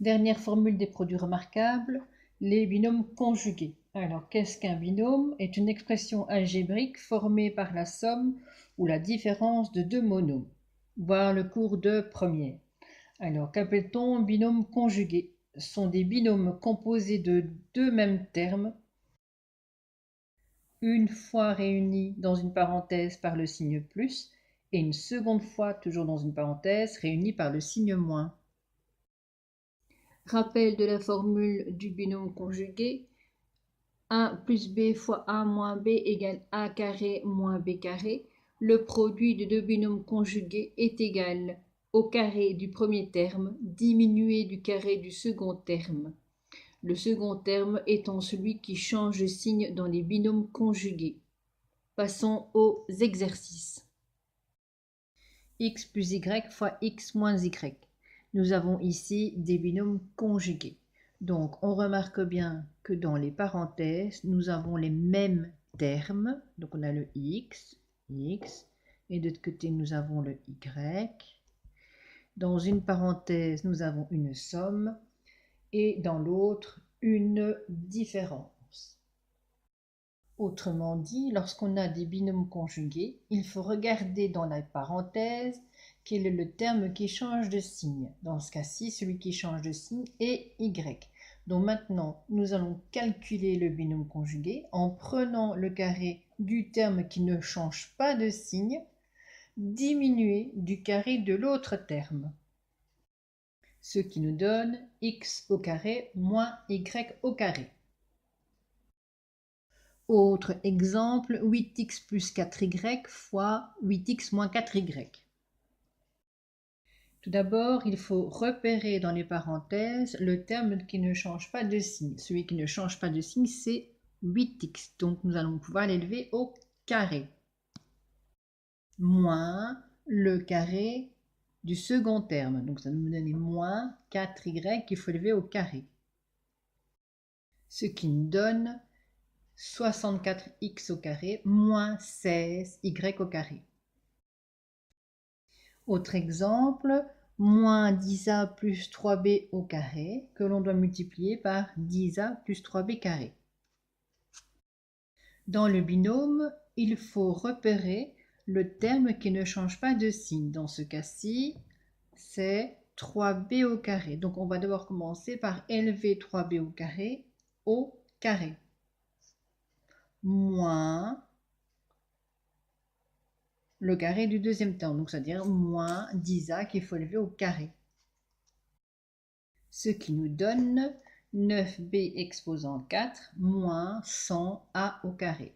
Dernière formule des produits remarquables, les binômes conjugués. Alors, qu'est-ce qu'un binôme? Est une expression algébrique formée par la somme ou la différence de deux monomes. Voir le cours de première. Alors, qu'appelle-t-on binôme conjugué? Ce sont des binômes composés de deux mêmes termes, une fois réunis dans une parenthèse par le signe plus, et une seconde fois, toujours dans une parenthèse, réunis par le signe moins. Rappel de la formule du binôme conjugué. A plus B fois A moins B égale A carré moins B carré. Le produit de deux binômes conjugués est égal au carré du premier terme diminué du carré du second terme. Le second terme étant celui qui change de signe dans les binômes conjugués. Passons aux exercices. X plus Y fois X moins Y. Nous avons ici des binômes conjugués. Donc, on remarque bien que dans les parenthèses, nous avons les mêmes termes. Donc, on a le X, et de l'autre côté, nous avons le Y. Dans une parenthèse, nous avons une somme, et dans l'autre, une différence. Autrement dit, lorsqu'on a des binômes conjugués, il faut regarder dans la parenthèse quel est le terme qui change de signe. Dans ce cas-ci, celui qui change de signe est Y. Donc maintenant, nous allons calculer le binôme conjugué en prenant le carré du terme qui ne change pas de signe, diminué du carré de l'autre terme. Ce qui nous donne x au carré moins y au carré. Autre exemple, 8x plus 4y fois 8x moins 4y. Tout d'abord, il faut repérer dans les parenthèses le terme qui ne change pas de signe. Celui qui ne change pas de signe, c'est 8x. Donc, nous allons pouvoir l'élever au carré. Moins le carré du second terme. Donc, ça va nous donner moins 4y qu'il faut élever au carré. Ce qui nous donne 64x au carré moins 16y au carré. Autre exemple, moins 10a plus 3b au carré, que l'on doit multiplier par 10a plus 3b carré. Dans le binôme, il faut repérer le terme qui ne change pas de signe. Dans ce cas-ci, c'est 3b au carré. Donc on va devoir commencer par élever 3b au carré moins le carré du deuxième terme, donc c'est-à-dire moins 10a qu'il faut élever au carré. Ce qui nous donne 9b exposant 4 moins 100a au carré.